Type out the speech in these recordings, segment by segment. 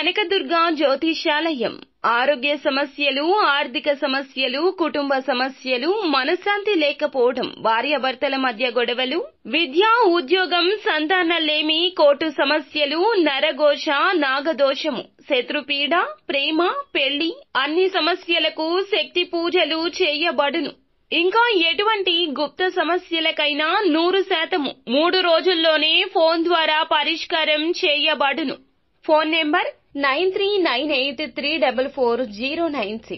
కనకదుర్గ జ్యోతిషాలయం ఆరోగ్య సమస్యలు, ఆర్థిక సమస్యలు, కుటుంబ సమస్యలు, మనశ్శాంతి లేకపోవడం, భార్యాభర్తల మధ్య గొడవలు, విద్య, ఉద్యోగం, సంతానలేమి, కోర్టు సమస్యలు, నరఘోష, నాగదోషము, శత్రుపీడ, ప్రేమ, పెళ్లి అన్ని సమస్యలకు శక్తి పూజలు చేయబడును. ఇంకా ఎటువంటి గుప్త సమస్యలకైనా 100% 3 రోజుల్లోనే ఫోన్ ద్వారా పరిష్కారం చేయబడును. Phone number 9398344096.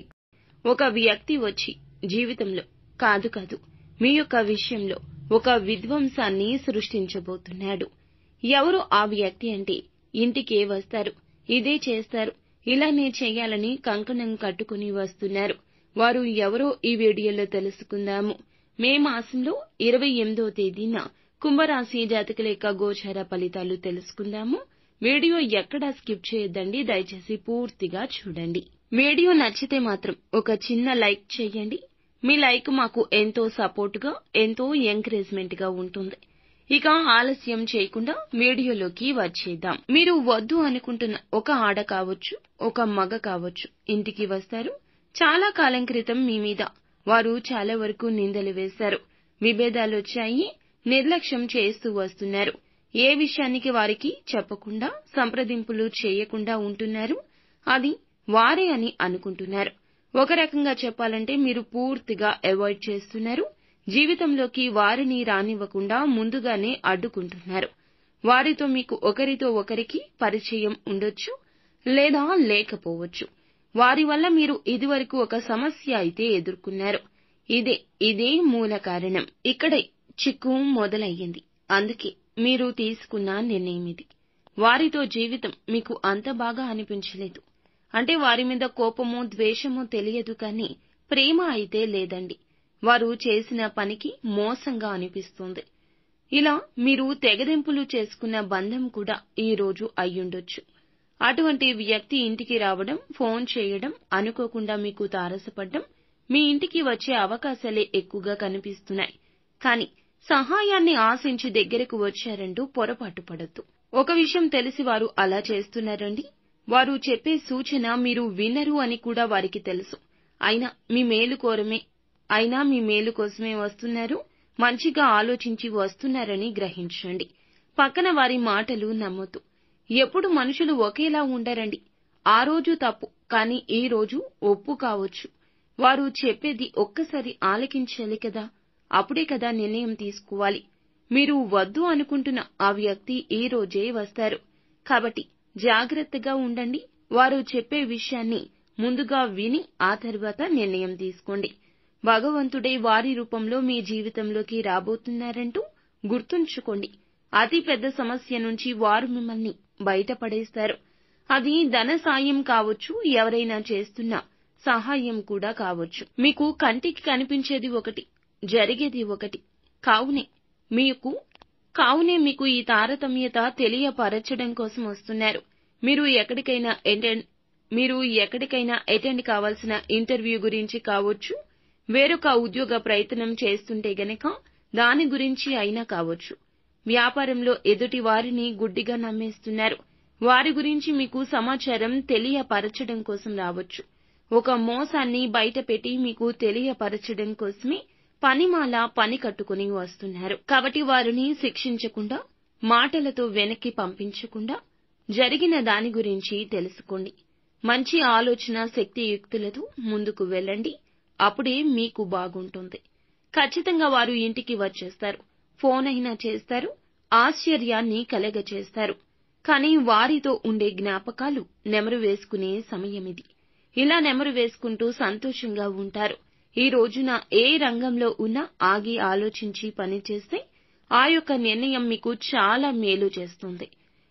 ఒక వ్యక్తి వచ్చి జీవితంలో కాదు మీ యొక్క విషయంలో ఒక విధ్వంసాన్ని సృష్టించబోతున్నాడు. ఎవరు ఆ వ్యక్తి అంటే ఇంటికే వస్తారు, ఇదే చేస్తారు, ఇలానే చేయాలని కంకణం కట్టుకుని వస్తున్నారు. వారు ఎవరో ఈ వీడియోలో తెలుసుకుందాము. మే మాసంలో 28వ తేదీన కుంభరాశి జాతకుల యొక్క గోచార ఫలితాలు తెలుసుకుందాము. వీడియో ఎక్కడా స్కిప్ చేయొద్దండి, దయచేసి పూర్తిగా చూడండి. వీడియో నచ్చితే మాత్రం ఒక చిన్న లైక్ చేయండి. మీ లైక్ మాకు ఎంతో సపోర్ట్గా, ఎంతో ఎంకరేజ్మెంట్గా ఉంటుంది. ఇక ఆలస్యం చేయకుండా వీడియోలోకి వచ్చేద్దాం. మీరు వద్దు అనుకుంటున్న ఒక ఆడ కావచ్చు, ఒక మగ కావచ్చు, ఇంటికి వస్తారు. చాలా కాలం క్రితం మీ మీద వారు చాలా వరకు నిందలు వేశారు, విభేదాలొచ్చాయి, నిర్లక్ష్యం చేస్తూ వస్తున్నారు. ఏ విషయానికి వారికి చెప్పకుండా, సంప్రదింపులు చేయకుండా ఉంటున్నారు. అది వారే అని అనుకుంటున్నారు. ఒక రకంగా చెప్పాలంటే మీరు పూర్తిగా అవాయిడ్ చేస్తున్నారు. జీవితంలోకి వారిని రానివ్వకుండా ముందుగానే అడ్డుకుంటున్నారు. వారితో మీకు ఒకరితో ఒకరికి పరిచయం ఉండొచ్చు, లేదా లేకపోవచ్చు. వారి వల్ల మీరు ఇదివరకు ఒక సమస్య అయితే ఎదుర్కొన్నారు. ఇదే మూల కారణం. ఇక్కడే చిక్కు మొదలయ్యింది. అందుకే మీరు తీసుకున్న నిర్ణయం ఇది. వారితో జీవితం మీకు అంత బాగా అనిపించలేదు. అంటే వారి మీద కోపమో, ద్వేషమో తెలియదు కానీ ప్రేమ అయితే లేదండి. వారు చేసిన పనికి మోసంగా అనిపిస్తుంది. ఇలా మీరు తెగదెంపులు చేసుకున్న బంధం కూడా ఈ రోజు అయ్యుండొచ్చు. అటువంటి వ్యక్తి ఇంటికి రావడం, ఫోన్ చేయడం, అనుకోకుండా మీకు తారసపడ్డం, మీ ఇంటికి వచ్చే అవకాశాలే ఎక్కువగా కనిపిస్తున్నాయి. కానీ సహాయాన్ని ఆశించి దగ్గరకు వచ్చారంటూ పొరపాటు పడొద్దు. ఒక విషయం తెలిసి వారు అలా చేస్తున్నారండి. వారు చెప్పే సూచన మీరు వినరు అని కూడా వారికి తెలుసు. అయినా మీ మేలు కోసమే వస్తున్నారు, మంచిగా ఆలోచించి వస్తున్నారని గ్రహించండి. పక్కన వారి మాటలు నమ్మొద్దు. ఎప్పుడు మనుషులు ఒకేలా ఉండరండి. ఆ రోజు తప్పు, కానీ ఈ రోజు ఒప్పు కావచ్చు. వారు చెప్పేది ఒక్కసారి ఆలకించాలి కదా, అప్పుడే కదా నిర్ణయం తీసుకోవాలి. మీరు వద్దు అనుకుంటున్న ఆ వ్యక్తి ఈ రోజే వస్తారు. కాబట్టి జాగ్రత్తగా ఉండండి. వారు చెప్పే విషయాన్ని ముందుగా విని ఆ తర్వాత నిర్ణయం తీసుకోండి. భగవంతుడే వారి రూపంలో మీ జీవితంలోకి రాబోతున్నారంటూ గుర్తుంచుకోండి. అతి పెద్ద సమస్య నుంచి వారు మిమ్మల్ని బయటపడేస్తారు. అది ధన సాయం కావచ్చు, ఎవరైనా చేస్తున్న సహాయం కూడా కావచ్చు. మీకు కంటికి కనిపించేది ఒకటి, జరిగేది ఒకటి. కావునే మీకు ఈ తారతమ్యత తెలియపరచడం కోసం వస్తున్నారు. మీరు ఎక్కడికైనా అటెండ్ కావాల్సిన ఇంటర్వ్యూ గురించి కావచ్చు, వేరొక ఉద్యోగ ప్రయత్నం చేస్తుంటే గనక దాని గురించి అయినా కావచ్చు. వ్యాపారంలో ఎదుటి వారిని గుడ్డిగా నమ్మేస్తున్నారు. వారి గురించి మీకు సమాచారం తెలియపరచడం కోసం రావచ్చు. ఒక మోసాన్ని బయటపెట్టి మీకు తెలియపరచడం కోసమే పని కట్టుకుని వస్తున్నారు. కాబట్టి వారిని శిక్షించకుండా, మాటలతో వెనక్కి పంపించకుండా జరిగిన దాని గురించి తెలుసుకోండి. మంచి ఆలోచన శక్తియుక్తులతో ముందుకు వెళ్ళండి. అప్పుడే మీకు బాగుంటుంది. ఖచ్చితంగా వారు ఇంటికి వచ్చేస్తారు. ఫోన్ అయినా చేస్తారు, ఆశ్చర్యాన్ని కలగచేస్తారు. కానీ వారితో ఉండే జ్ఞాపకాలు నెమరు వేసుకునే సమయమిది. ఇలా నెమరు వేసుకుంటూ సంతోషంగా ఉంటారు. ఈ రోజున ఏ రంగంలో ఉన్నా ఆగి ఆలోచించి పనిచేస్తే ఆ యొక్క నిర్ణయం మీకు చాలా మేలు చేస్తుంది.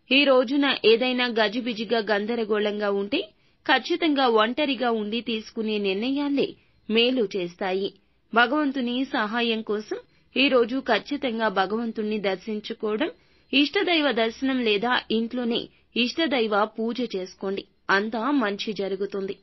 ఈ రోజున ఏదైనా గజిబిజిగా గందరగోళంగా ఉంటే ఖచ్చితంగా ఒంటరిగా ఉండి తీసుకునే నిర్ణయాలే మేలు చేస్తాయి. భగవంతుని సహాయం కోసం ఈ రోజు ఖచ్చితంగా భగవంతుణ్ణి దర్శించుకోవడం, ఇష్టదైవ దర్శనం లేదా ఇంట్లోనే ఇష్టదైవ పూజ చేసుకోండి. అంతా మంచి జరుగుతుంది.